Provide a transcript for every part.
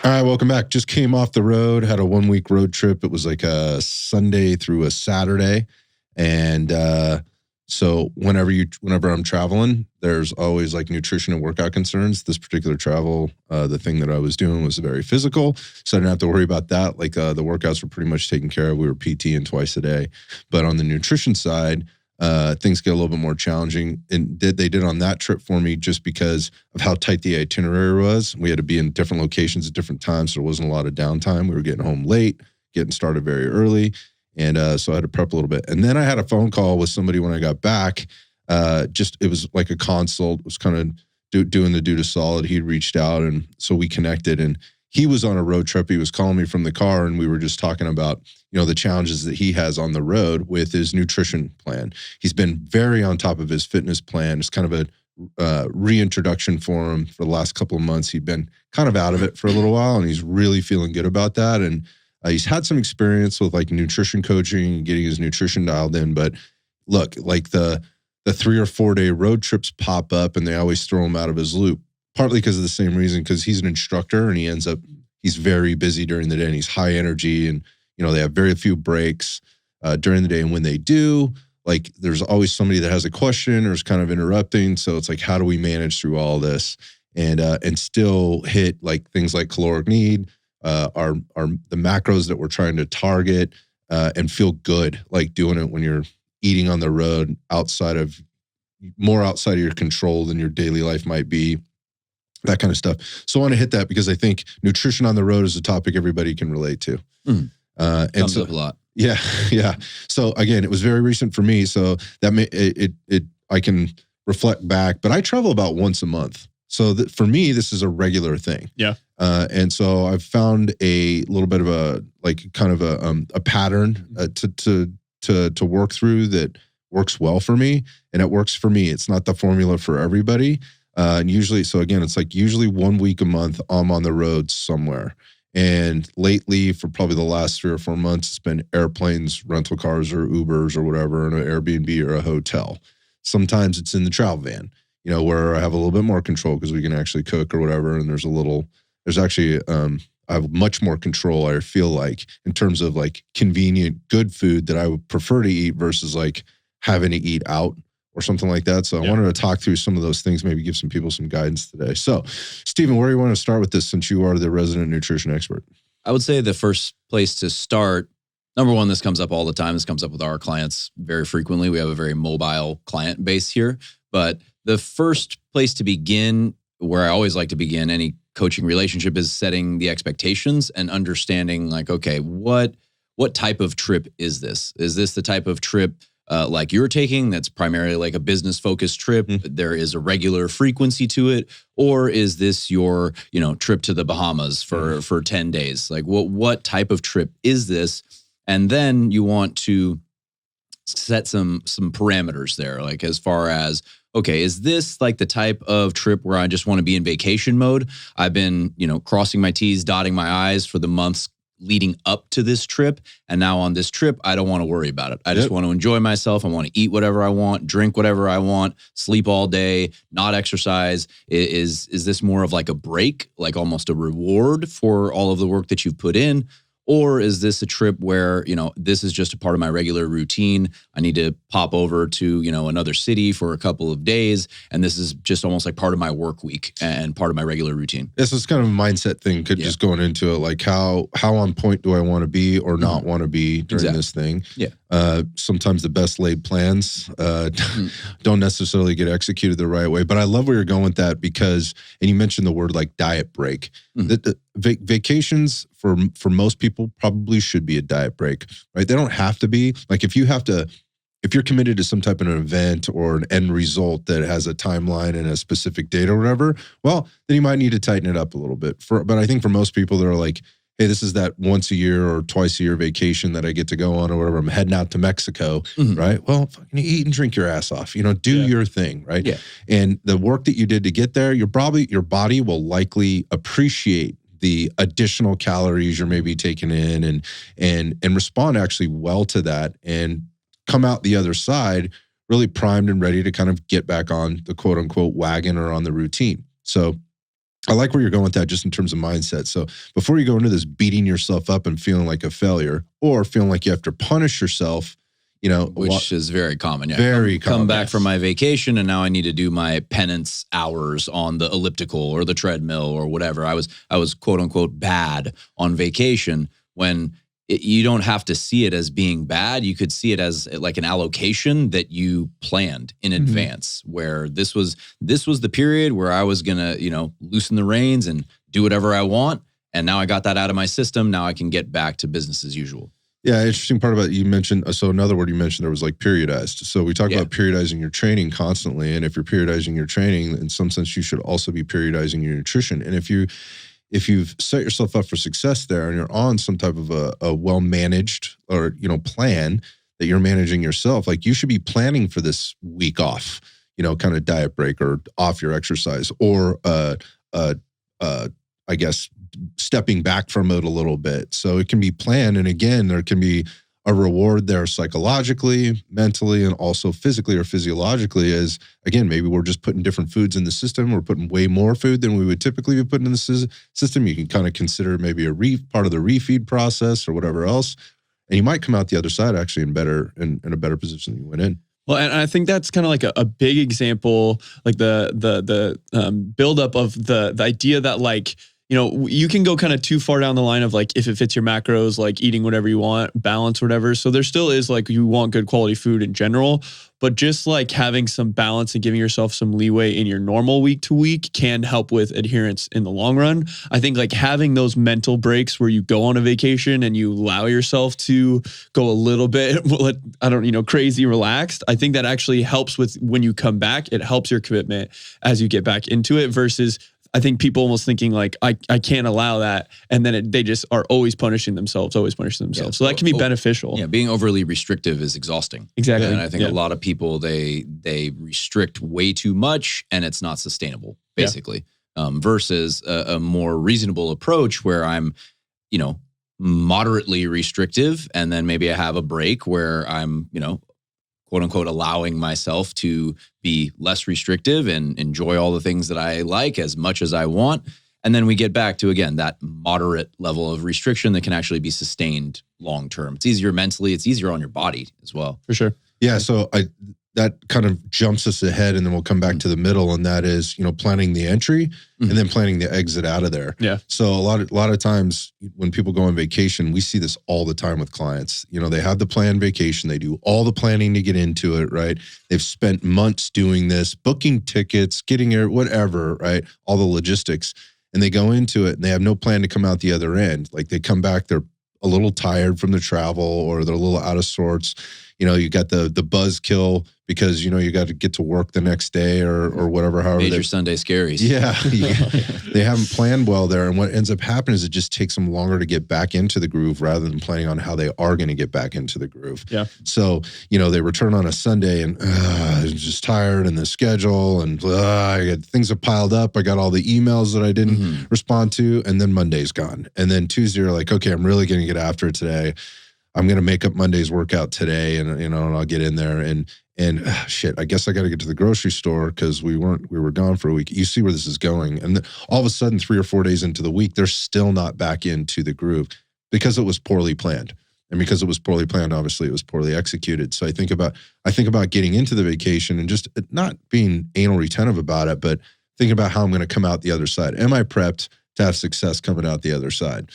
All right, welcome back. Just came off the road, had a 1-week road trip. It was like a Sunday through a Saturday. And so whenever I'm traveling, there's always like nutrition and workout concerns. This particular travel, the thing that I was doing was very physical. So I didn't have to worry about that. Like the workouts were pretty much taken care of. We were PTing twice a day. But on the nutrition side, things get a little bit more challenging. And they did on that trip for me just because of how tight the itinerary was. We had to be in different locations at different times, so there wasn't a lot of downtime. We were getting home late, getting started very early. And so I had to prep a little bit. And then I had a phone call with somebody when I got back. It was like a consult. It was kind of doing the dude a solid. He'd reached out, and so we connected. And he was on a road trip. He was calling me from the car, and we were just talking about, the challenges that he has on the road with his nutrition plan. He's been very on top of his fitness plan. It's kind of a reintroduction for him for the last couple of months. He'd been kind of out of it for a little while, and he's really feeling good about that. And he's had some experience with like nutrition coaching and getting his nutrition dialed in. But look, like the 3 or 4 day road trips pop up, and they always throw him out of his loop. Partly because of the same reason, because he's an instructor and he's very busy during the day, and he's high energy, and they have very few breaks during the day. And when they do, like there's always somebody that has a question or is kind of interrupting. So it's like, how do we manage through all this and still hit like things like caloric need, are the macros that we're trying to target, and feel good like doing it when you're eating on the road more outside of your control than your daily life might be. That kind of stuff. So I want to hit that because I think nutrition on the road is a topic everybody can relate to. Comes up a lot. Yeah. So again, it was very recent for me. So that I can reflect back, but I travel about once a month. So for me, this is a regular thing. Yeah. And so I've found a little bit of a pattern to work through that works well for me, and it works for me. It's not the formula for everybody. And usually, so again, it's like usually 1 week a month I'm on the road somewhere. And lately, for probably the last 3 or 4 months, it's been airplanes, rental cars, or Ubers or whatever, in an Airbnb or a hotel. Sometimes it's in the travel van, where I have a little bit more control because we can actually cook or whatever. And I have much more control, I feel like, in terms of like convenient, good food that I would prefer to eat versus like having to eat out or something like that. So I wanted to talk through some of those things, maybe give some people some guidance today. So, Stephen, where do you want to start with this since you are the resident nutrition expert? I would say the first place to start, number one, this comes up all the time. This comes up with our clients very frequently. We have a very mobile client base here. But the first place to begin, where I always like to begin any coaching relationship, is setting the expectations and understanding like, okay, what type of trip is this? Is this the type of trip like you're taking that's primarily like a business focused trip? There is a regular frequency to it, or is this your trip to the Bahamas for 10 days? Like what type of trip is this? And then you want to set some parameters there, like as far as, okay, is this like the type of trip where I just want to be in vacation mode? I've been crossing my T's, dotting my I's for the months leading up to this trip. And now on this trip, I don't want to worry about it. I just want to enjoy myself. I want to eat whatever I want, drink whatever I want, sleep all day, not exercise. Is this more of like a break, like almost a reward for all of the work that you've put in? Or is this a trip where, this is just a part of my regular routine? I need to pop over to, another city for a couple of days. And this is just almost like part of my work week and part of my regular routine. This is kind of a mindset thing, just going into it, like how on point do I want to be or not want to be during this thing? Yeah. Sometimes the best laid plans don't necessarily get executed the right way. But I love where you're going with that because, and you mentioned the word like diet break. Vacations for most people probably should be a diet break, right? They don't have to be. Like if you're committed to some type of an event or an end result that has a timeline and a specific date or whatever, well, then you might need to tighten it up a little bit. But I think for most people, they're like, hey, this is that once a year or twice a year vacation that I get to go on or whatever. I'm heading out to Mexico, right? Well, fucking eat and drink your ass off, do your thing, right? Yeah. And the work that you did to get there, your body will likely appreciate the additional calories you're maybe taking in and respond actually well to that and come out the other side really primed and ready to kind of get back on the quote unquote wagon or on the routine. So I like where you're going with that just in terms of mindset. So before you go into this beating yourself up and feeling like a failure or feeling like you have to punish yourself, which is very common. Yeah. Very common. Come back from my vacation and now I need to do my penance hours on the elliptical or the treadmill or whatever. I was quote unquote bad on vacation when you don't have to see it as being bad. You could see it as like an allocation that you planned in advance, where this was the period where I was going to, loosen the reins and do whatever I want. And now I got that out of my system. Now I can get back to business as usual. Yeah, interesting part about you mentioned, so another word you mentioned there was like periodized. So we talk about periodizing your training constantly. And if you're periodizing your training, in some sense, you should also be periodizing your nutrition. And if you've set yourself up for success there and you're on some type of a well-managed or, plan that you're managing yourself, like you should be planning for this week off, kind of diet break or off your exercise or, I guess, stepping back from it a little bit. So it can be planned. And again, there can be a reward there psychologically, mentally, and also physically or physiologically as, again, maybe we're just putting different foods in the system. We're putting way more food than we would typically be putting in the system. You can kind of consider maybe part of the refeed process or whatever else. And you might come out the other side actually in a better position than you went in. Well, and I think that's kind of like a big example, like the buildup of the idea that like, you can go kind of too far down the line of like, if it fits your macros, like eating whatever you want, balance, whatever. So there still is like, you want good quality food in general, but just like having some balance and giving yourself some leeway in your normal week to week can help with adherence in the long run. I think like having those mental breaks where you go on a vacation and you allow yourself to go a little bit, crazy relaxed. I think that actually helps with when you come back, it helps your commitment as you get back into it versus I think people almost thinking like, I can't allow that. And then they just are always punishing themselves. Yeah, so that can be beneficial. Yeah, being overly restrictive is exhausting. Exactly. And I think a lot of people, they restrict way too much and it's not sustainable, basically. Versus a more reasonable approach where I'm, moderately restrictive. And then maybe I have a break where I'm, quote unquote, allowing myself to be less restrictive and enjoy all the things that I like as much as I want. And then we get back to, again, that moderate level of restriction that can actually be sustained long-term. It's easier mentally. It's easier on your body as well. For sure. Yeah. So that kind of jumps us ahead and then we'll come back to the middle. And that is, planning the entry and then planning the exit out of there. Yeah. So a lot of times when people go on vacation, we see this all the time with clients. They have the planned vacation. They do all the planning to get into it, right? They've spent months doing this, booking tickets, getting here, whatever, right? All the logistics. And they go into it and they have no plan to come out the other end. Like they come back, they're a little tired from the travel or they're a little out of sorts. You got the buzzkill because, you got to get to work the next day or whatever. However, Major Sunday scaries. Yeah. They haven't planned well there. And what ends up happening is it just takes them longer to get back into the groove rather than planning on how they are going to get back into the groove. Yeah. So, they return on a Sunday and just tired and the schedule and things have piled up. I got all the emails that I didn't respond to. And then Monday's gone. And then Tuesday you're like, okay, I'm really going to get after it today. I'm going to make up Monday's workout today and, and I'll get in there and shit, I guess I got to get to the grocery store because we were gone for a week. You see where this is going. And then all of a sudden, 3 or 4 days into the week, they're still not back into the groove because it was poorly planned. And because it was poorly planned, obviously it was poorly executed. So I think about getting into the vacation and just not being anal retentive about it, but thinking about how I'm going to come out the other side. Am I prepped to have success coming out the other side?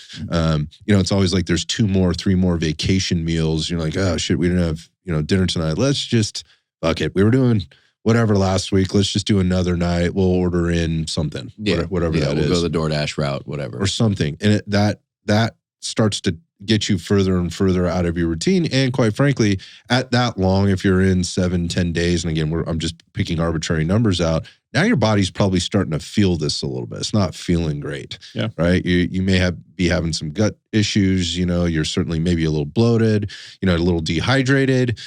It's always like there's 2 more, 3 more vacation meals. You're like, oh shit, we didn't have, dinner tonight. Let's just, fuck it. We were doing whatever last week. Let's just do another night. We'll order in something, whatever that is. We'll go the DoorDash route, whatever. Or something. And that starts to get you further and further out of your routine. And quite frankly, at that long, if you're in 7-10 days, and again, I'm just picking arbitrary numbers out, now your body's probably starting to feel this a little bit. It's not feeling great, right? You may be having some gut issues. You're certainly maybe a little bloated, a little dehydrated,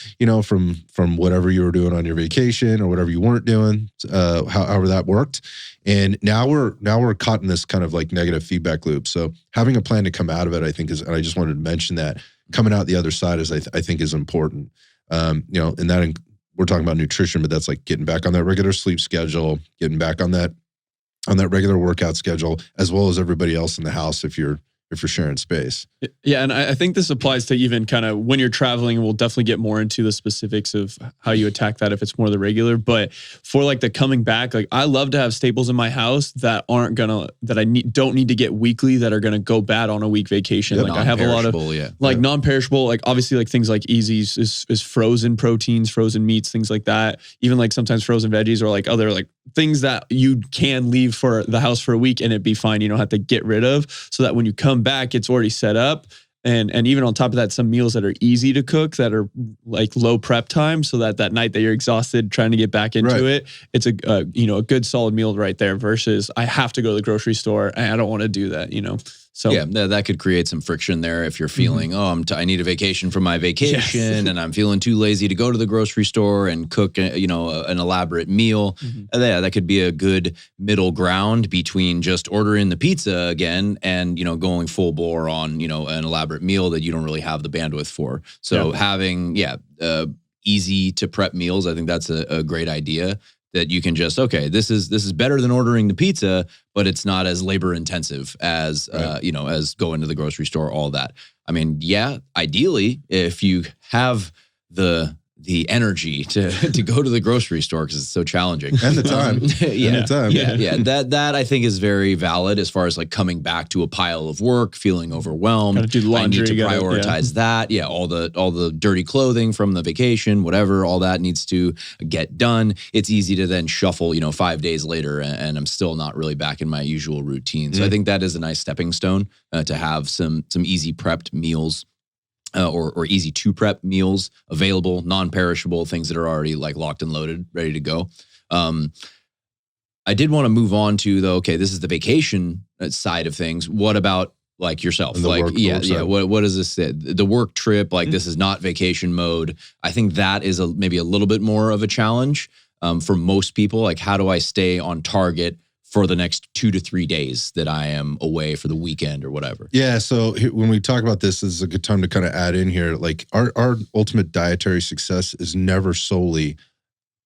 from whatever you were doing on your vacation or whatever you weren't doing, however that worked. And now we're caught in this kind of like negative feedback loop. So having a plan to come out of it, I think and I just wanted to mention that coming out the other side is, I think is important. And that we're talking about nutrition, but that's like getting back on that regular sleep schedule, getting back on that on that regular workout schedule, as well as everybody else in the house if you're sharing space. Yeah, and I think this applies to even kind of when you're traveling. We'll definitely get more into the specifics of how you attack that if it's more the regular. But for like the coming back, like I love to have staples in my house that don't need to get weekly, that are gonna go bad on a week vacation. Yep. Like I have a lot of non-perishable, like obviously like things like Easy's is frozen proteins, frozen meats, things like that. Even like sometimes frozen veggies or like other like things that you can leave for the house for a week and it'd be fine. You don't have to get rid of, so that when you come back, it's already set up. And even on top of that, some meals that are easy to cook, that are like low prep time, so that night that you're exhausted trying to get back into it, it's a good solid meal right there. Versus I have to go to the grocery store and I don't want to do that. So yeah, that could create some friction there if you're feeling, I need a vacation from my vacation, and I'm feeling too lazy to go to the grocery store and cook, an elaborate meal. Yeah, that could be a good middle ground between just ordering the pizza again and, going full bore on, an elaborate meal that you don't really have the bandwidth for. So having, easy to prep meals, I think that's a great idea. That you can just, this is better than ordering the pizza, but it's not as labor intensive as, as going to the grocery store, all that. I mean, ideally, if you have the energy to go to the grocery store because it's so challenging. And the time. That I think is very valid as far as like coming back to a pile of work, feeling overwhelmed. Gotta do laundry, I need to prioritize that. Yeah, all the dirty clothing from the vacation, whatever, all that needs to get done. It's easy to then shuffle, 5 days later, and I'm still not really back in my usual routine. So I think that is a nice stepping stone to have some easy prepped meals. Or easy to prep meals available, non-perishable, things that are already like locked and loaded, ready to go. I did want to move on to though. Okay, this is the vacation side of things. What about like yourself? Like, what is this? The work trip? Like this is not vacation mode. I think that is maybe a little bit more of a challenge for most people. Like, how do I stay on target for the next 2 to 3 days that I am away for the weekend or whatever? Yeah. So when we talk about this is a good time to kind of add in here. Like our ultimate dietary success is never solely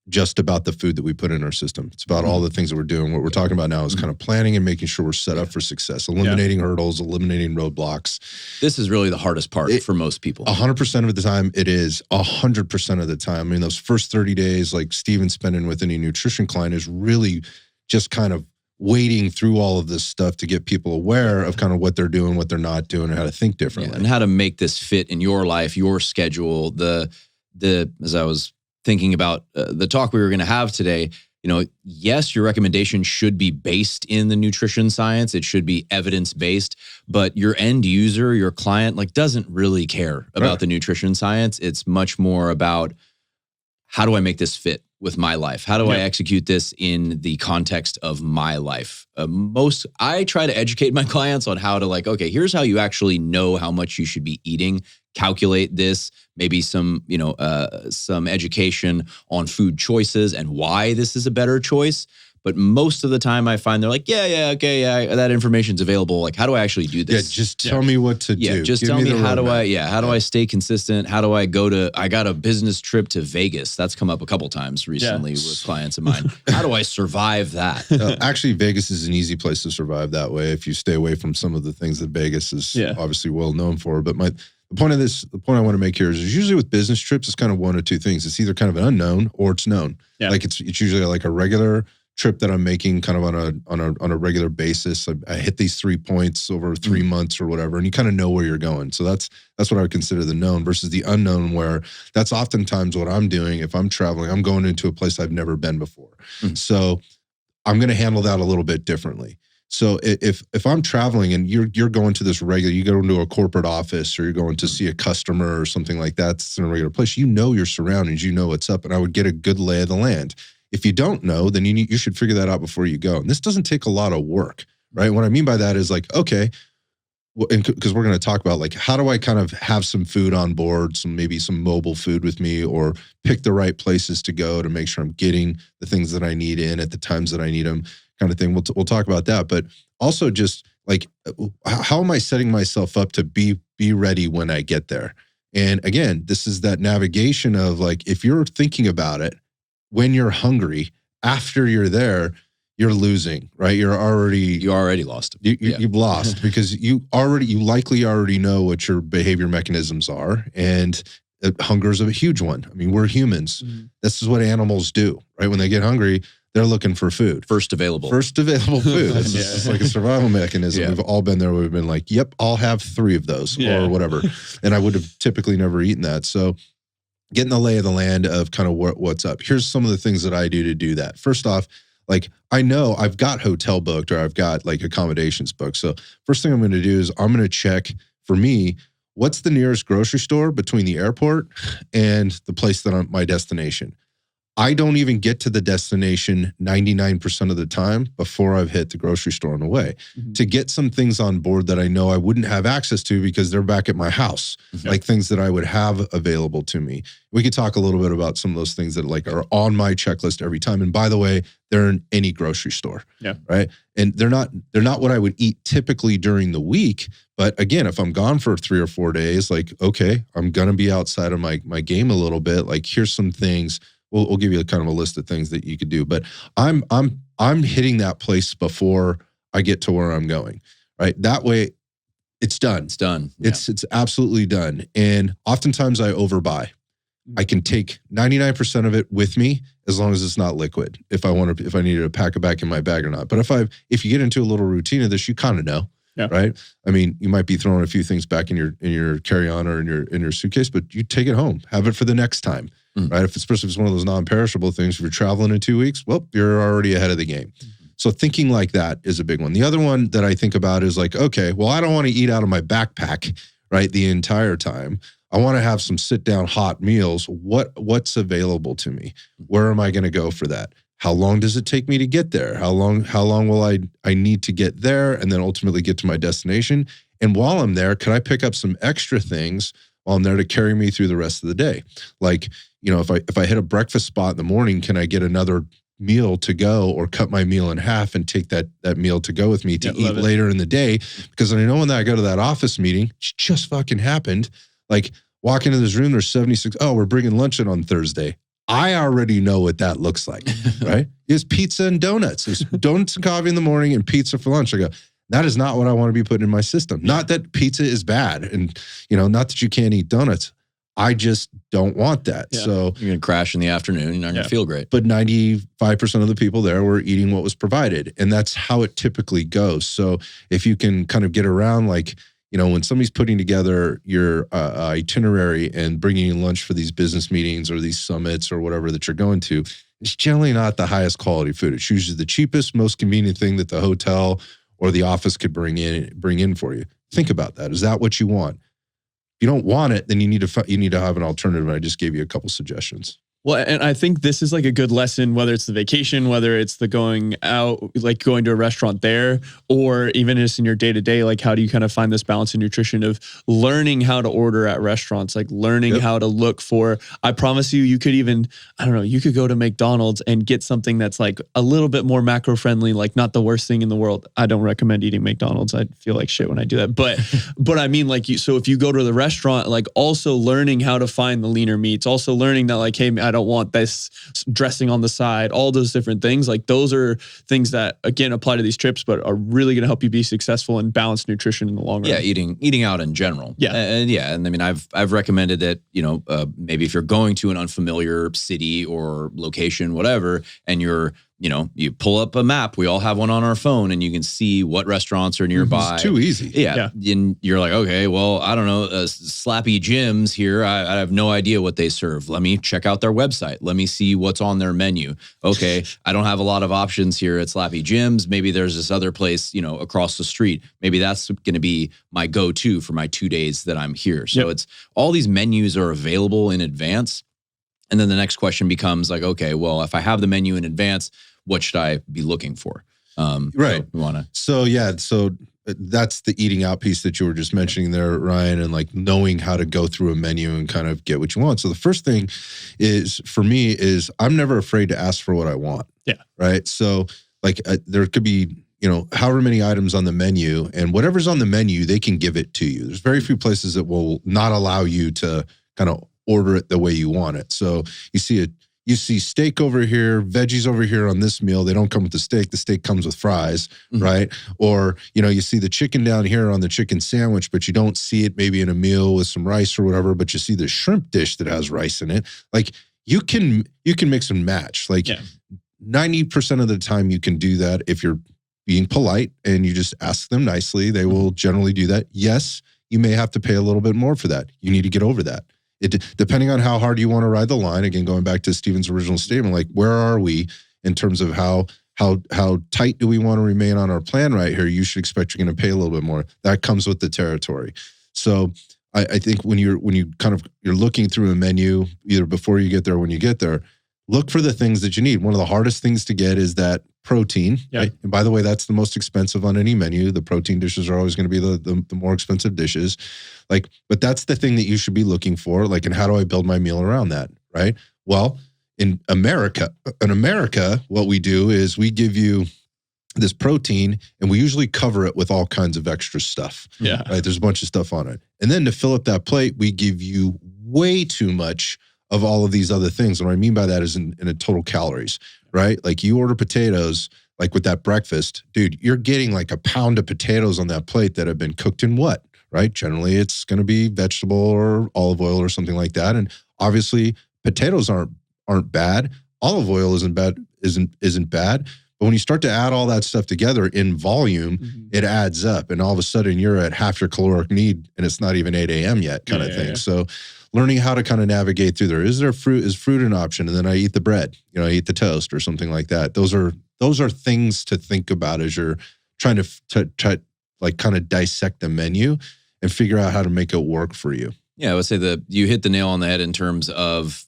just about the food that we put in our system. It's about all the things that we're doing. What we're talking about now is kind of planning and making sure we're set up for success, eliminating hurdles, eliminating roadblocks. This is really the hardest part for most people. 100% of the time it is. 100% of the time. I mean, those first 30 days, like Steven's spending with any nutrition client, is really just kind of wading through all of this stuff to get people aware of kind of what they're doing, what they're not doing, and how to think differently. And how to make this fit in your life, your schedule. As I was thinking about the talk we were going to have today, yes, your recommendation should be based in the nutrition science. It should be evidence-based, but your end user, your client, like doesn't really care about the nutrition science. It's much more about, how do I make this fit with my life? How do I execute this in the context of my life? I try to educate my clients on how to here's how you actually know how much you should be eating. Calculate this, maybe some education on food choices and why this is a better choice. But most of the time I find they're like, that information's available. Like, how do I actually do this? Yeah, just tell me what to do. Yeah, just tell me how do I stay consistent? How do I I got a business trip to Vegas. That's come up a couple times recently with clients of mine. How do I survive that? Actually, Vegas is an easy place to survive that way if you stay away from some of the things that Vegas is obviously well known for. But the point I want to make here is usually with business trips, it's kind of one of two things. It's either kind of an unknown or it's known. Yeah. Like it's usually like a regular trip that I'm making kind of on a regular basis. I hit these 3 points over 3 months or whatever, and you kind of know where you're going. So that's what I would consider the known versus the unknown, where that's oftentimes what I'm doing. If I'm traveling, I'm going into a place I've never been before. So I'm going to handle that a little bit differently. So if I'm traveling and you're going to this regular, you go into a corporate office or you're going to see a customer or something like that, that's in a regular place, you know your surroundings, you know what's up, and I would get a good lay of the land. If you don't know, then you should figure that out before you go. And this doesn't take a lot of work, right? What I mean by that is like, okay, because we're going to talk about like, how do I kind of have some food on board, maybe some mobile food with me, or pick the right places to go to make sure I'm getting the things that I need in at the times that I need them, kind of thing. We'll talk about that, but also just like, how am I setting myself up to be ready when I get there? And again, this is that navigation of like, if you're thinking about it, when you're hungry, after you're there, you're losing, right? You already lost. You've lost because you likely already know what your behavior mechanisms are, and hunger is a huge one. I mean, we're humans. Mm-hmm. This is what animals do, right? When they get hungry, they're looking for food. First available food. This is like a survival mechanism. Yeah. We've all been there. We've been like, yep, I'll have 3 of those or whatever. And I would have typically never eaten that. So getting the lay of the land of kind of what's up. Here's some of the things that I do that. First off, like I know I've got hotel booked or I've got like accommodations booked. So first thing I'm going to do is I'm going to check for me, what's the nearest grocery store between the airport and the place that I'm my destination. I don't even get to the destination 99% of the time before I've hit the grocery store on the way to get some things on board that I know I wouldn't have access to because they're back at my house, like things that I would have available to me. We could talk a little bit about some of those things that like are on my checklist every time. And by the way, they're in any grocery store, right? And they're not what I would eat typically during the week. But again, if I'm gone for 3 or 4 days, like, okay, I'm going to be outside of my game a little bit. Like, here's some things. We'll give you a kind of a list of things that you could do, but I'm hitting that place before I get to where I'm going, right? That way, it's done. It's done. It's absolutely done. And oftentimes I overbuy. I can take 99% of it with me as long as it's not liquid. If I needed to pack it back in my bag or not. But if you get into a little routine of this, you kind of know. Yeah. Right. I mean, you might be throwing a few things back in your carry-on or in your suitcase, but you take it home, have it for the next time. Right. Especially if it's one of those non-perishable things, if you're traveling in 2 weeks, well, you're already ahead of the game. So thinking like that is a big one. The other one that I think about is like, okay, well, I don't want to eat out of my backpack, right, the entire time. I want to have some sit-down hot meals. What's available to me? Where am I going to go for that? How long does it take me to get there? How long will I need to get there and then ultimately get to my destination? And while I'm there, can I pick up some extra things while I'm there to carry me through the rest of the day? Like, if I hit a breakfast spot in the morning, can I get another meal to go or cut my meal in half and take that meal to go with me to eat later in the day? Because I know when I go to that office meeting, it just fucking happened. Like, walk into this room, there's 76, we're bringing lunch in on Thursday. I already know what that looks like, right? It's pizza and donuts. There's donuts and coffee in the morning and pizza for lunch. I go, that is not what I want to be putting in my system. Not that pizza is bad and, not that you can't eat donuts. I just don't want that. Yeah. So you're going to crash in the afternoon. You're not going to feel great. But 95% of the people there were eating what was provided. And that's how it typically goes. So if you can kind of get around, like, when somebody's putting together your itinerary and bringing you lunch for these business meetings or these summits or whatever that you're going to, it's generally not the highest quality food. It's usually the cheapest, most convenient thing that the hotel or the office could bring in for you. Think about that. Is that what you want? If you don't want it, then you need to have an alternative. And I just gave you a couple suggestions. Well, and I think this is like a good lesson, whether it's the vacation, whether it's the going out, like going to a restaurant there, or even just in your day-to-day, like how do you kind of find this balance in nutrition of learning how to order at restaurants, like learning how to look for, I promise you could even, you could go to McDonald's and get something that's like a little bit more macro-friendly, like not the worst thing in the world. I don't recommend eating McDonald's. I feel like shit when I do that. But I mean, like, so if you go to the restaurant, like also learning how to find the leaner meats, also learning that like, hey, I don't want this dressing on the side, all those different things. Like those are things that again apply to these trips, but are really going to help you be successful and balance nutrition in the long run. Yeah, eating out in general. Yeah, and I mean, I've recommended that maybe if you're going to an unfamiliar city or location, whatever, and you pull up a map. We all have one on our phone, and you can see what restaurants are nearby. It's too easy. Yeah. And you're like, okay, well, I don't know, Slappy Jim's here. I have no idea what they serve. Let me check out their website. Let me see what's on their menu. Okay, I don't have a lot of options here at Slappy Jim's. Maybe there's this other place, across the street. Maybe that's going to be my go-to for my 2 days that I'm here. So it's all these menus are available in advance. And then the next question becomes like, okay, well, if I have the menu in advance, what should I be looking for? Right. So that's the eating out piece that you were just mentioning there, Ryan, and like knowing how to go through a menu and kind of get what you want. So the first thing is for me is I'm never afraid to ask for what I want. Yeah. Right. So like there could be, however many items on the menu, and whatever's on the menu, they can give it to you. There's very few places that will not allow you to kind of order it the way you want it. So you see you see steak over here, veggies over here on this meal. They don't come with the steak. The steak comes with fries, right? Or, you see the chicken down here on the chicken sandwich, but you don't see it maybe in a meal with some rice or whatever, but you see the shrimp dish that has rice in it. Like you can mix and match. Like 90% of the time you can do that if you're being polite and you just ask them nicely. They will generally do that. Yes, you may have to pay a little bit more for that. You need to get over that. Depending on how hard you want to ride the line, again, going back to Steven's original statement, like where are we in terms of how tight do we want to remain on our plan right here? You should expect you're going to pay a little bit more. That comes with the territory. So I think when you're looking through a menu, either before you get there or when you get there, look for the things that you need. One of the hardest things to get is that protein. Right? And by the way, that's the most expensive on any menu. The protein dishes are always going to be the more expensive dishes. But that's the thing that you should be looking for. Like, and how do I build my meal around that? Right? Well, in America, what we do is we give you this protein and we usually cover it with all kinds of extra stuff. Yeah. Right? There's a bunch of stuff on it. And then to fill up that plate, we give you way too much of all of these other things. And what I mean by that is in a total calories, right? Like you order potatoes, like with that breakfast, dude, you're getting like a pound of potatoes on that plate that have been cooked in what, right? Generally, it's going to be vegetable or olive oil or something like that. And obviously, potatoes aren't bad. Olive oil isn't bad. But when you start to add all that stuff together in volume, it adds up. And all of a sudden, you're at half your caloric need, and it's not even 8 a.m. yet kind of thing. Yeah. So learning how to kind of navigate through there. Is fruit an option? And then I eat the bread, I eat the toast or something like that. Those are things to think about as you're trying to like kind of dissect the menu and figure out how to make it work for you. Yeah, I would say that you hit the nail on the head in terms of,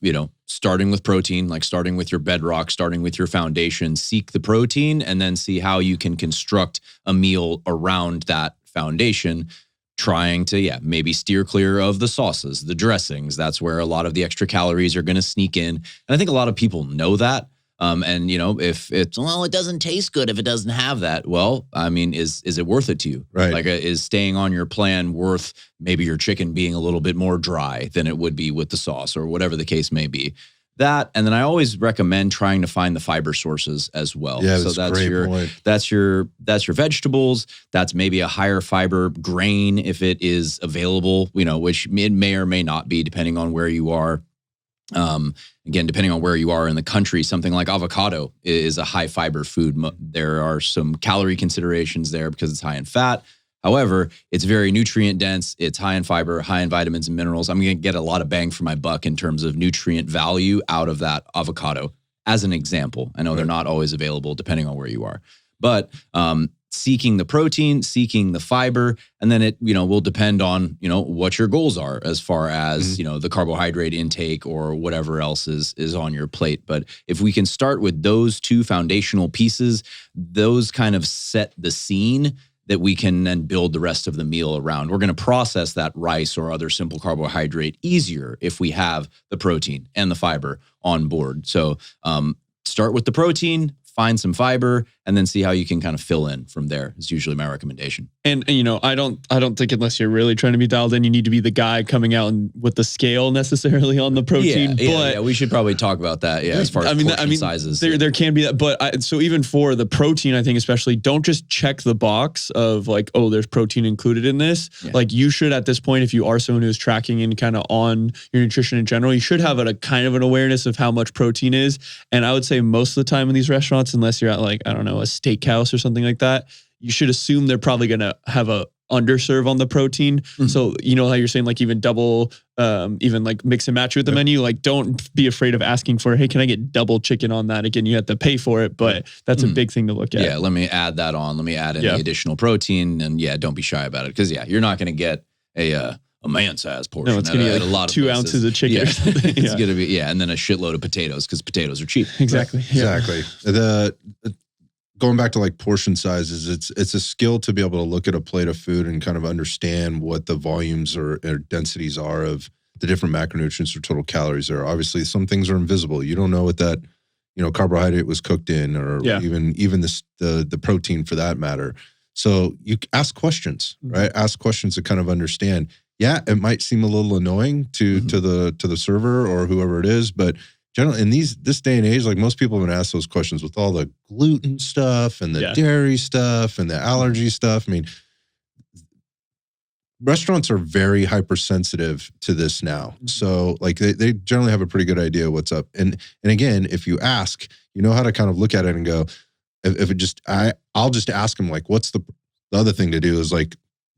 starting with protein, like starting with your bedrock, starting with your foundation, seek the protein, and then see how you can construct a meal around that foundation, trying to, maybe steer clear of the sauces, the dressings. That's where a lot of the extra calories are going to sneak in. And I think a lot of people know that. And if it's, it doesn't taste good if it doesn't have that. Well, I mean, is it worth it to you? Right. Like, is staying on your plan worth maybe your chicken being a little bit more dry than it would be with the sauce or whatever the case may be? That, and then I always recommend trying to find the fiber sources as well. Yeah, so that's your point. That's your vegetables. That's maybe a higher fiber grain if it is available. Which it may or may not be depending on where you are. Again, depending on where you are in the country, something like avocado is a high fiber food. There are some calorie considerations there because it's high in fat. However, it's very nutrient dense. It's high in fiber, high in vitamins and minerals. I'm going to get a lot of bang for my buck in terms of nutrient value out of that avocado. As an example, I know they're not always available depending on where you are, but seeking the protein, seeking the fiber, and then it, will depend on, what your goals are as far as, the carbohydrate intake or whatever else is on your plate. But if we can start with those two foundational pieces, those kind of set the scene that we can then build the rest of the meal around. We're going to process that rice or other simple carbohydrate easier if we have the protein and the fiber on board. So start with the protein, find some fiber, and then see how you can kind of fill in from there is usually my recommendation. And I don't think unless you're really trying to be dialed in, you need to be the guy coming out and with the scale necessarily on the protein. Yeah, we should probably talk about that. Yeah, as far as portion sizes. There can be that, but so even for the protein, I think especially don't just check the box of like, oh, there's protein included in this. Yeah. Like you should at this point, if you are someone who's tracking and kind of on your nutrition in general, you should have a kind of an awareness of how much protein is. And I would say most of the time in these restaurants, unless you're at like, I don't know, a steakhouse or something like that, you should assume they're probably going to have a underserve on the protein. Mm-hmm. So, how you're saying like even double, even like mix and match with the menu, like don't be afraid of asking for, hey, can I get double chicken on that? Again, you have to pay for it, but that's a big thing to look at. Yeah, let me add that on. Let me add in the additional protein, and don't be shy about it. Because you're not going to get a man-sized portion. No, it's going to be like a lot of 2 ounces of chicken or something. It's going to be, and then a shitload of potatoes because potatoes are cheap. Exactly. Right. Yeah. Exactly. Going back to like portion sizes, it's a skill to be able to look at a plate of food and kind of understand what the volumes or densities are of the different macronutrients or total calories are. Obviously, some things are invisible. You don't know what that, carbohydrate was cooked in, or even the protein for that matter. So you ask questions, right? Ask questions to kind of understand. Yeah, it might seem a little annoying to the server or whoever it is, but generally in this day and age, like most people have been asked those questions with all the gluten stuff and the dairy stuff and the allergy stuff. I mean, restaurants are very hypersensitive to this now. So like they generally have a pretty good idea what's up. And again, if you ask, you know how to kind of look at it and go, if it just, I'll just ask them like, what's the other thing to do is like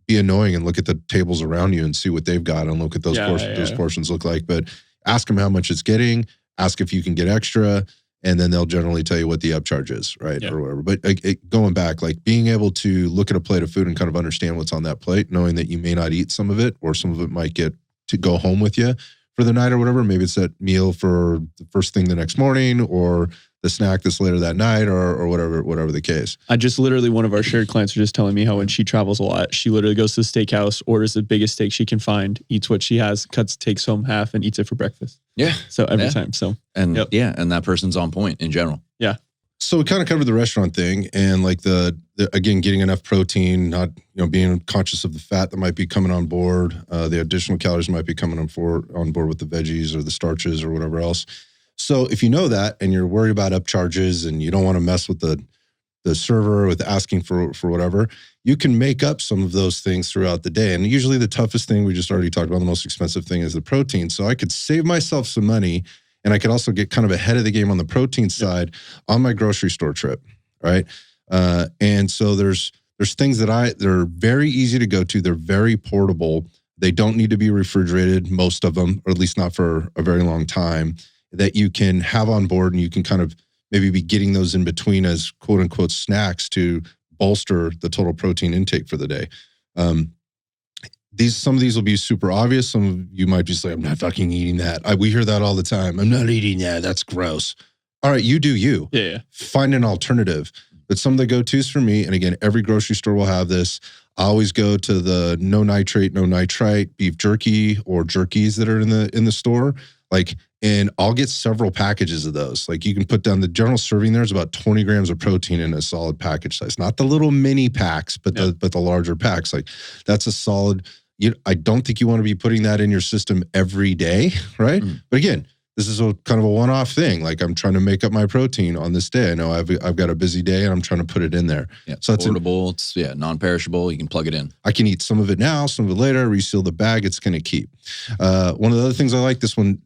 be annoying and look at the tables around you and see what they've got and look at those portions, those portions look like. But ask them how much it's getting, ask if you can get extra, and then they'll generally tell you what the upcharge is, right? Or whatever. But going back, like being able to look at a plate of food and kind of understand what's on that plate, knowing that you may not eat some of it or some of it might get to go home with you for the night or whatever. Maybe it's that meal for the first thing the next morning or the snack that's later that night or whatever the case. I just literally, one of our shared clients were just telling me how when she travels a lot, she literally goes to the steakhouse, orders the biggest steak she can find, eats what she has, takes home half and eats it for breakfast. Yeah. So every time. So, and and that person's on point in general. Yeah. So we kind of covered the restaurant thing and like the again, getting enough protein, not, being conscious of the fat that might be coming on board, the additional calories might be coming on board with the veggies or the starches or whatever else. So if you know that and you're worried about upcharges and you don't want to mess with the server with asking for whatever, you can make up some of those things throughout the day. And usually the toughest thing, we just already talked about, the most expensive thing is the protein. So I could save myself some money and I could also get kind of ahead of the game on the protein side on my grocery store trip, right? And so there's things that they're very easy to go to. They're very portable. They don't need to be refrigerated, most of them, or at least not for a very long time, that you can have on board and you can kind of maybe be getting those in between as quote unquote snacks to bolster the total protein intake for the day. Some of these will be super obvious. Some of you might just say, I'm not fucking eating that. We hear that all the time. I'm not eating that. That's gross. All right, you do you. Yeah. Find an alternative. But some of the go-tos for me, and again, every grocery store will have this. I always go to the no nitrate, no nitrite beef jerky or jerkies that are in the store. And I'll get several packages of those. Like you can put down the general serving there is about 20 grams of protein in a solid package size, not the little mini packs, but the larger packs. Like that's a solid. I don't think you want to be putting that in your system every day, right? But again, this is kind of a one-off thing. Like I'm trying to make up my protein on this day. I know I've got a busy day and I'm trying to put it in there. Yeah, so it's portable. It's non-perishable. You can plug it in. I can eat some of it now, some of it later. Reseal the bag. It's going to keep. One of the other things I like, this one.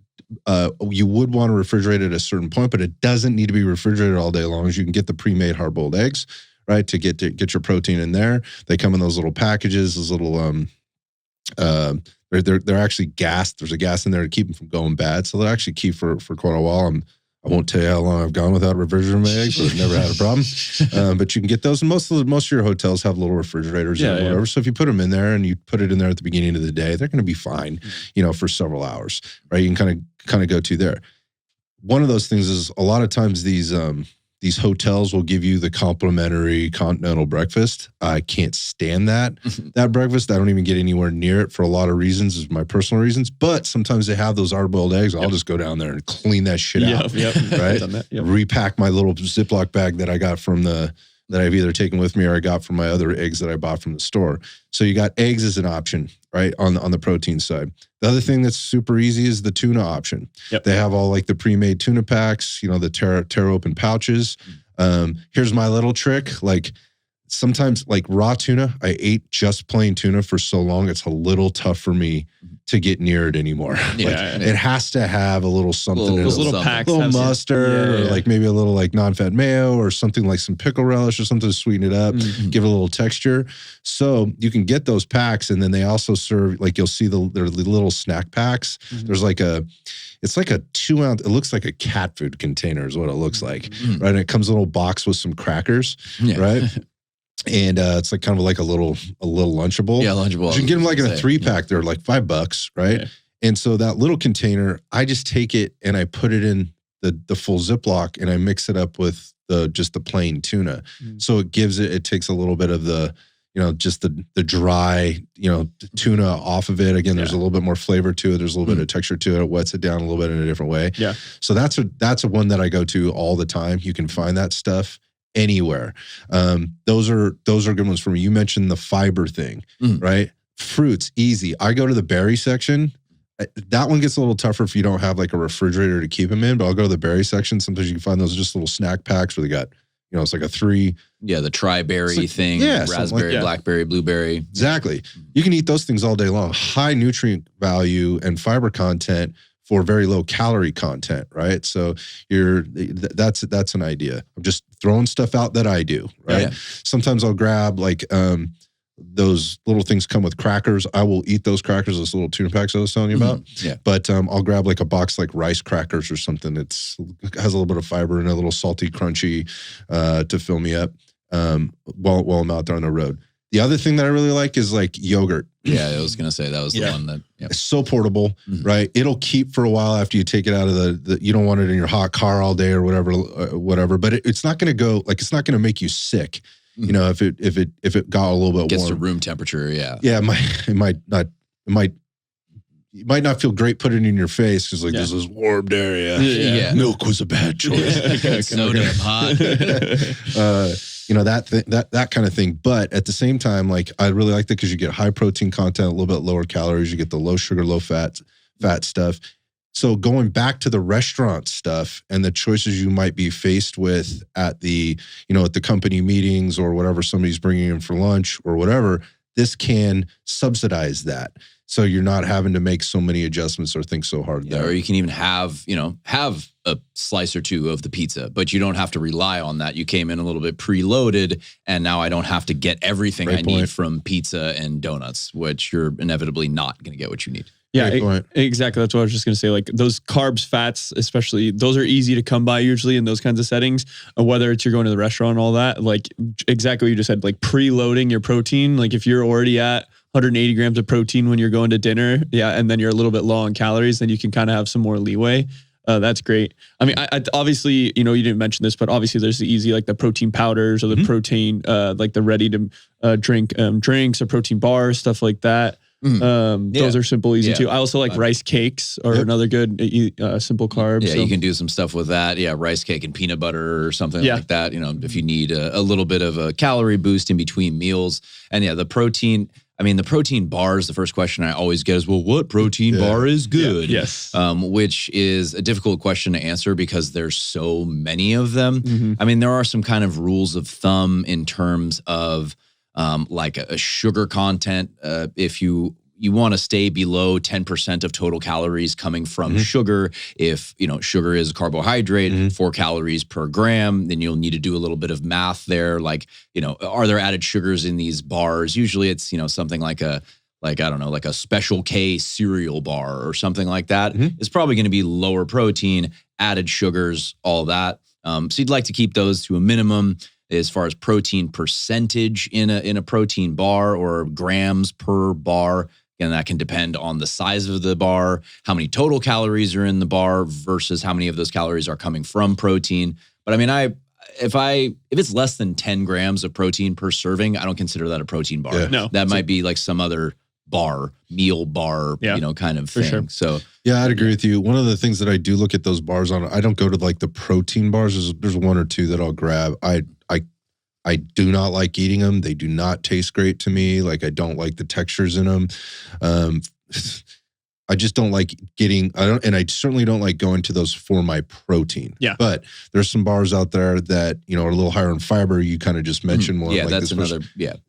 You would want to refrigerate it at a certain point, but it doesn't need to be refrigerated all day long. As you can get the pre-made hard-boiled eggs, right? To get your protein in there. They come in those little packages, those little they're actually gassed. There's a gas in there to keep them from going bad, so they'll actually keep for quite a while. I won't tell you how long I've gone without refrigerating my eggs, but I've never had a problem. But you can get those, and most of your hotels have little refrigerators or whatever. So if you put them in there and you put it in there at the beginning of the day, they're going to be fine, for several hours, right? You can kind of go to there. One of those things is a lot of times these hotels will give you the complimentary continental breakfast. I can't stand that breakfast. I don't even get anywhere near it for a lot of reasons, is my personal reasons. But sometimes they have those hard-boiled eggs. I'll just go down there and clean that shit out. Right? Repack my little Ziploc bag that I got that I've either taken with me or I got from my other eggs that I bought from the store. So you got eggs as an option, right, on the protein side. The other thing that's super easy is the tuna option. They have all like the pre-made tuna packs, the tear open pouches. Here's my little trick. Like sometimes like raw tuna, I ate just plain tuna for so long, it's a little tough for me to get near it anymore. It has to have a little something in it. Little packs, a little mustard, or like maybe a little like non-fat mayo or something like some pickle relish or something to sweeten it up, give it a little texture. So you can get those packs, and then they also serve, like you'll see their little snack packs. There's like it's like a 2 ounce, it looks like a cat food container is what it looks like, right? And it comes in a little box with some crackers, right? And it's like kind of like a little Lunchable. Yeah, Lunchable. You can get them like in a 3-pack. They're like $5, right? Yeah. And so that little container, I just take it and I put it in the full Ziploc and I mix it up with just the plain tuna. So it takes a little bit of the, just the dry, tuna off of it. Again, there's a little bit more flavor to it. There's a little bit of texture to it. It wets it down a little bit in a different way. Yeah. So that's a one that I go to all the time. You can find that stuff anywhere. Those are good ones for me. You mentioned the fiber thing, right? Fruits, easy. I go to the berry section That one gets a little tougher if you don't have like a refrigerator to keep them in, but I'll go to the berry section. Sometimes you can find those just little snack packs where they got, it's like a 3. Yeah, the tri-berry thing, raspberry, like, blackberry, blueberry. Exactly. You can eat those things all day long. High nutrient value and fiber content for very low calorie content, right? So that's an idea. I'm just throwing stuff out that I do, right? Yeah. Sometimes I'll grab like those little things come with crackers. I will eat those crackers, those little tuna packs I was telling you about. Yeah. But I'll grab like a box like rice crackers or something that's has a little bit of fiber and a little salty, crunchy to fill me up while I'm out there on the road. The other thing that I really like is like yogurt. Yeah, I was gonna say that was the one that. Yeah. It's so portable, right? It'll keep for a while after you take it out of the. You don't want it in your hot car all day or whatever. But it's not gonna go like it's not gonna make you sick. If it got a little bit gets warm. to room temperature, yeah. Yeah, it might not feel great putting it in your face because this is warmed area. Yeah. Milk was a bad choice. It's so damn hot. That kind of thing. But at the same time, like I really like that because you get high protein content, a little bit lower calories. You get the low sugar, low fat stuff. So going back to the restaurant stuff and the choices you might be faced with at the, at the company meetings or whatever somebody's bringing in for lunch or whatever, this can subsidize that. So you're not having to make so many adjustments or think so hard there. Or you can even have a slice or two of the pizza, but you don't have to rely on that. You came in a little bit preloaded, and now I don't have to get everything I need from pizza and donuts, which you're inevitably not going to get what you need. Yeah, exactly. That's what I was just going to say. Like those carbs, fats, especially, those are easy to come by usually in those kinds of settings. Whether it's you're going to the restaurant and all that, like exactly what you just said, like preloading your protein. Like if you're already at 180 grams of protein when you're going to dinner, and then you're a little bit low on calories, then you can kind of have some more leeway. That's great. I mean, I obviously, you didn't mention this, but obviously there's the easy, like the protein powders or the protein, like the ready to drink drinks or protein bars, stuff like that. Those are simple, easy too. I also like rice cakes or another good simple carb. Yeah, you can do some stuff with that. Yeah, rice cake and peanut butter or something like that. If you need a little bit of a calorie boost in between meals. And the protein. I mean, the protein bars, the first question I always get is, well, what protein bar is good? Yeah. Yes. Which is a difficult question to answer because there's so many of them. I mean, there are some kind of rules of thumb in terms of like a sugar content. If you want to stay below 10% of total calories coming from sugar. If, sugar is a carbohydrate, 4 calories per gram, then you'll need to do a little bit of math there. Like, are there added sugars in these bars? Usually it's, something like a Special K cereal bar or something like that. It's probably going to be lower protein, added sugars, all that. So you'd like to keep those to a minimum as far as protein percentage in a protein bar or grams per bar. And that can depend on the size of the bar, how many total calories are in the bar versus how many of those calories are coming from protein. But I mean, if it's less than 10 grams of protein per serving, I don't consider that a protein bar. Yeah. No. That might be like some other meal bar, kind of thing. Sure. So yeah, I'd agree with you. One of the things that I do look at those bars on, I don't go to like the protein bars. There's one or two that I'll grab. I do not like eating them. They do not taste great to me. Like I don't like the textures in them. I just don't like and I certainly don't like going to those for my protein. Yeah. But there's some bars out there that, are a little higher in fiber. You kind of just mentioned more. Yeah, like that's another,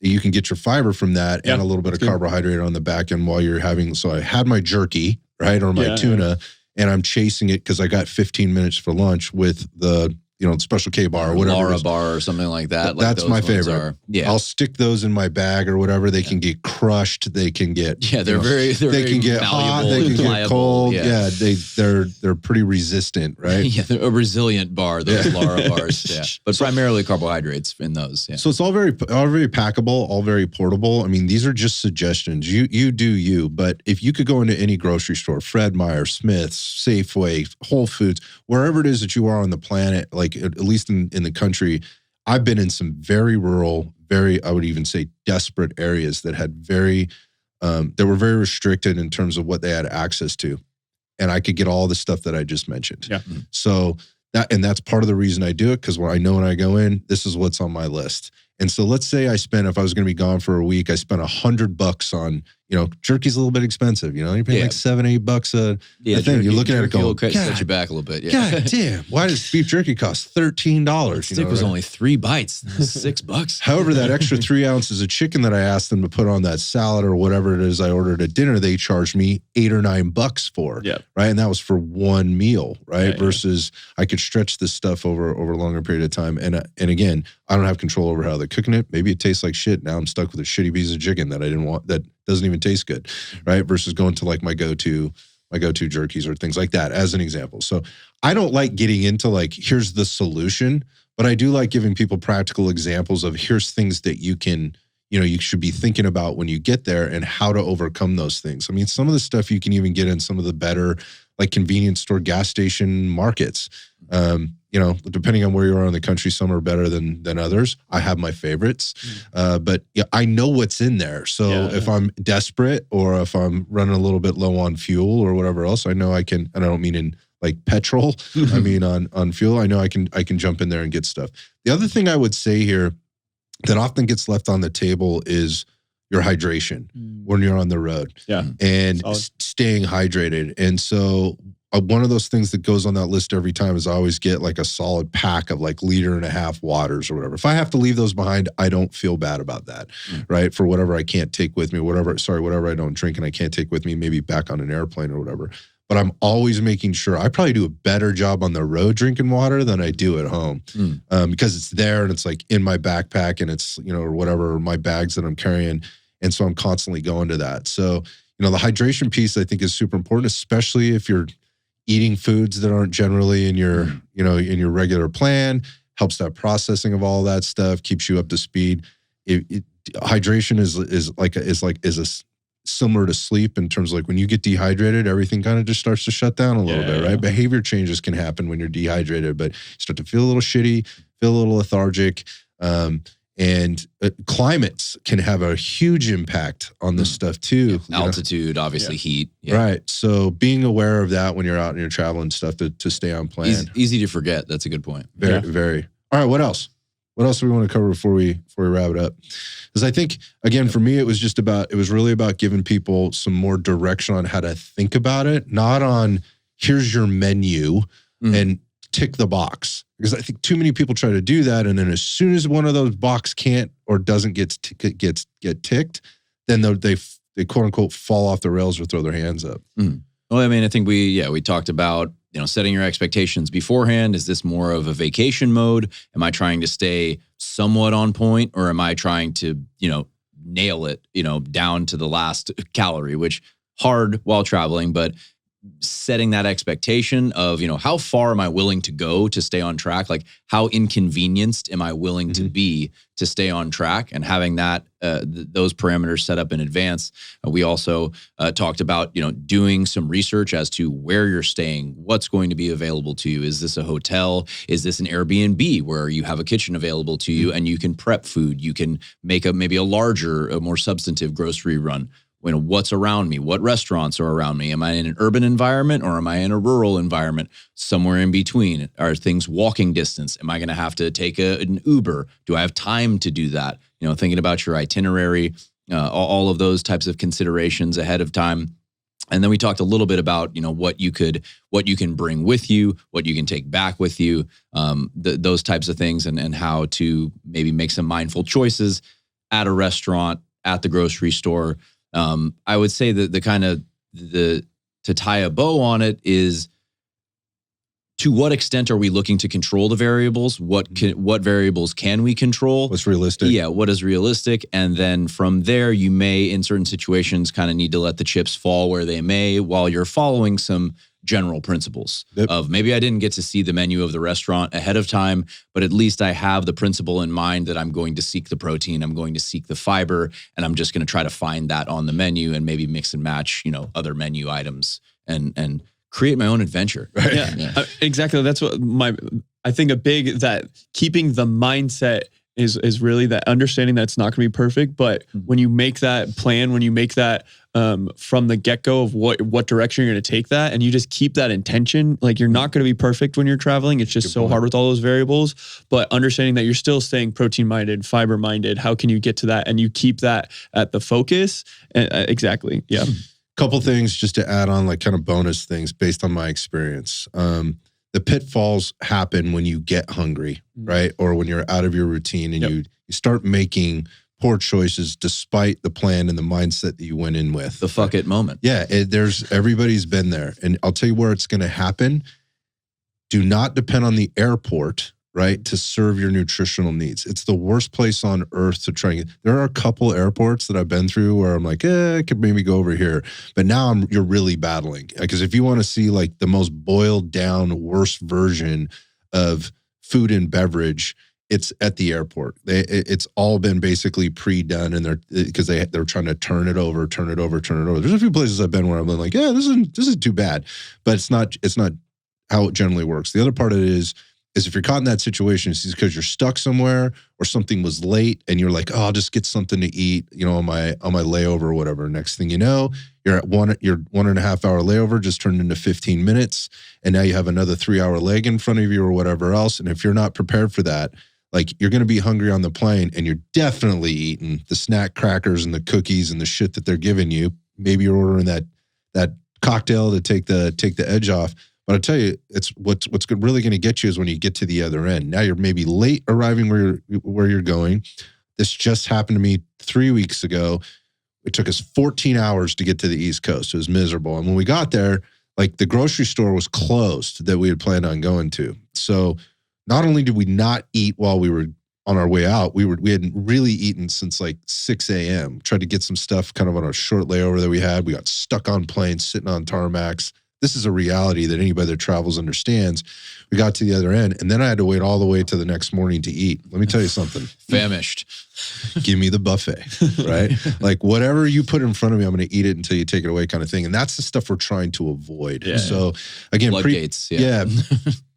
You can get your fiber from that and a little bit of carbohydrate on the back end while you're having. So I had my jerky, right, or my tuna, and I'm chasing it because I got 15 minutes for lunch with the Special K bar or whatever. Laura bar or something like that. That's my favorite. I'll stick those in my bag or whatever. They can get crushed. They can get they're very they can get hot. They can get cold. Yeah, they're pretty resistant, right? Yeah, they're a resilient bar. Those Laura bars. Yeah, but primarily carbohydrates in those. Yeah. So it's all very packable, all very portable. I mean, these are just suggestions. You do you. But if you could go into any grocery store, Fred Meyer, Smith's, Safeway, Whole Foods, wherever it is that you are on the planet, like at least in the country, I've been in some very rural, I would even say desperate areas that had that were very restricted in terms of what they had access to. And I could get all the stuff that I just mentioned. Yeah. So that's part of the reason I do it, because when I go in, this is what's on my list. And so let's say if I was going to be gone for a week, I spent $100 on, jerky's a little bit expensive. You're paying like $7-8 a thing. You're looking at it going, set you back a little bit. God damn, why does beef jerky cost $13? Stick was only 3 bites, $6. However, that extra 3 ounces of chicken that I asked them to put on that salad or whatever it is I ordered at dinner, they charged me $8 or $9 for. Yeah. Right. And that was for one meal. Right. Yeah, versus I could stretch this stuff over a longer period of time. And again, I don't have control over how they're cooking it. Maybe it tastes like shit. Now I'm stuck with a shitty piece of chicken that I didn't want, that doesn't even taste good. Right. Versus going to like my go-to jerkies or things like that as an example. So I don't like getting into like, here's the solution, but I do like giving people practical examples of here's things that you can, you should be thinking about when you get there and how to overcome those things. I mean, some of the stuff you can even get in some of the better like convenience store, gas station markets. Depending on where you are in the country, some are better than others. I have my favorites, but yeah, I know what's in there. So if I'm desperate or if I'm running a little bit low on fuel or whatever else, I know I can, and I don't mean in like petrol, I mean on fuel, I know I can jump in there and get stuff. The other thing I would say here that often gets left on the table is your hydration when you're on the road. Yeah. And staying hydrated. And so one of those things that goes on that list every time is I always get like a solid pack of like 1.5 liter waters or whatever. If I have to leave those behind, I don't feel bad about that, right? For whatever I can't take with me, whatever I don't drink and I can't take with me, maybe back on an airplane or whatever. But I'm always making sure I probably do a better job on the road drinking water than I do at home because it's there and it's like in my backpack and it's, or whatever, my bags that I'm carrying. And so I'm constantly going to that. So, the hydration piece I think is super important, especially if you're eating foods that aren't generally in your, in your regular plan, helps that processing of all that stuff, keeps you up to speed. Hydration is similar to sleep in terms of like when you get dehydrated, everything kind of just starts to shut down a little bit, right? Behavior changes can happen when you're dehydrated, but you start to feel a little shitty, feel a little lethargic. And climates can have a huge impact on this stuff too. Altitude, obviously heat. Right. So being aware of that when you're out and you're traveling stuff to stay on plan. Easy to forget. That's a good point. Very. All right. What else? What else do we want to cover before we wrap it up? Because I think, again, for me, it was really about giving people some more direction on how to think about it, not on here's your menu and tick the box. Because I think too many people try to do that, and then as soon as one of those box can't or doesn't get ticked, then they quote unquote fall off the rails or throw their hands up. Well, I mean, I think we talked about setting your expectations beforehand. Is this more of a vacation mode? Am I trying to stay somewhat on point, or am I trying to nail it down to the last calorie? Which hard while traveling, but setting that expectation of, how far am I willing to go to stay on track? Like how inconvenienced am I willing to be to stay on track, and having that, those parameters set up in advance. We also talked about, doing some research as to where you're staying, what's going to be available to you. Is this a hotel? Is this an Airbnb where you have a kitchen available to you and you can prep food? You can make maybe a larger, a more substantive grocery run. What's around me? What restaurants are around me? Am I in an urban environment or am I in a rural environment? Somewhere in between. Are things walking distance? Am I going to have to take an Uber? Do I have time to do that? Thinking about your itinerary, all of those types of considerations ahead of time. And then we talked a little bit about, what you can bring with you, what you can take back with you, those types of things, and how to maybe make some mindful choices at a restaurant, at the grocery store. I would say that to tie a bow on it is, to what extent are we looking to control the variables? What variables can we control? What's realistic? Yeah, what is realistic? And then from there, you may, in certain situations, kind of need to let the chips fall where they may, while you're following some general principles of maybe I didn't get to see the menu of the restaurant ahead of time, but at least I have the principle in mind that I'm going to seek the protein, I'm going to seek the fiber, and I'm just going to try to find that on the menu and maybe mix and match, other menu items and create my own adventure. Right. Yeah. Exactly. That's what I think that keeping the mindset is really that understanding that it's not going to be perfect. But when you make that plan, when you make that from the get-go of what direction you're going to take that, and you just keep that intention, like you're not going to be perfect when you're traveling. It's just so hard with all those variables, but understanding that you're still staying protein-minded, fiber-minded, how can you get to that? And you keep that at the focus. Exactly. Yeah. Couple things just to add on, like kind of bonus things based on my experience. The pitfalls happen when you get hungry, right? Or when you're out of your routine and you start making poor choices despite the plan and the mindset that you went in with. The fuck it moment. Yeah, everybody's been there. And I'll tell you where it's going to happen. Do not depend on the airport, right, to serve your nutritional needs. It's the worst place on earth to try and get. There are a couple airports that I've been through where I'm like, I could maybe go over here. But now you're really battling. Because if you want to see like the most boiled down, worst version of food and beverage, it's at the airport. It's all been basically pre-done, and they're trying to turn it over. There's a few places I've been where I've been like, yeah, this isn't too bad, but it's not how it generally works. The other part of it is if you're caught in that situation, it's because you're stuck somewhere or something was late, and you're like, oh, I'll just get something to eat, on my layover or whatever. Next thing you know, your 1.5 hour layover just turned into 15 minutes, and now you have another 3-hour leg in front of you or whatever else. And if you're not prepared for that, like you're going to be hungry on the plane, and you're definitely eating the snack crackers and the cookies and the shit that they're giving you. Maybe you're ordering that cocktail to take the edge off. But I tell you, it's what's really going to get you is when you get to the other end. Now you're maybe late arriving where you're going. This just happened to me 3 weeks ago. It took us 14 hours to get to the East Coast. It was miserable. And when we got there, like the grocery store was closed that we had planned on going to. So not only did we not eat while we were on our way out, we hadn't really eaten since like 6 a.m. Tried to get some stuff kind of on a short layover that we had. We got stuck on planes, sitting on tarmacs. This is a reality that anybody that travels understands. We got to the other end, and then I had to wait all the way to the next morning to eat. Let me tell you something. Famished. Give me the buffet, right? Like whatever you put in front of me, I'm going to eat it until you take it away kind of thing. And that's the stuff we're trying to avoid. Yeah. So again, Floodgates,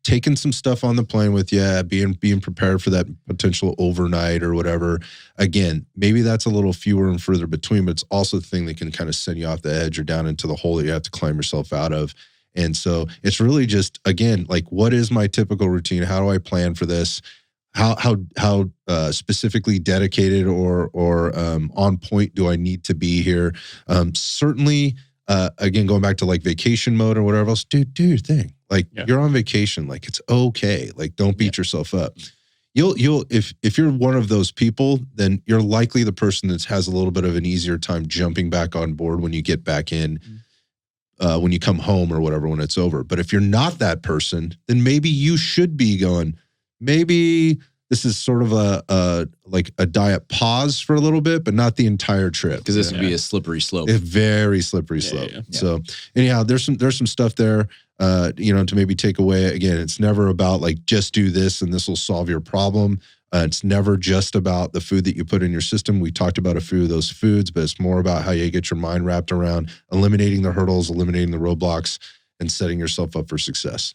taking some stuff on the plane with you, being prepared for that potential overnight or whatever. Again, maybe that's a little fewer and further between, but it's also the thing that can kind of send you off the edge or down into the hole that you have to climb yourself out of. And so it's really just, again, like, what is my typical routine? How do I plan for this? How specifically dedicated or on point do I need to be here? Certainly, again, going back to like vacation mode or whatever else, do your thing. Like you're on vacation, like it's okay. Like don't beat yourself up. If you're one of those people, then you're likely the person that has a little bit of an easier time jumping back on board when you get back in, when you come home or whatever, when it's over. But if you're not that person, then maybe you should be going, maybe this is sort of a diet pause for a little bit, but not the entire trip. Because this would be a slippery slope. A very slippery slope. Yeah. So anyhow, there's some stuff there, to maybe take away. Again, it's never about like, just do this and this will solve your problem. It's never just about the food that you put in your system. We talked about a few of those foods, but it's more about how you get your mind wrapped around eliminating the hurdles, eliminating the roadblocks, and setting yourself up for success.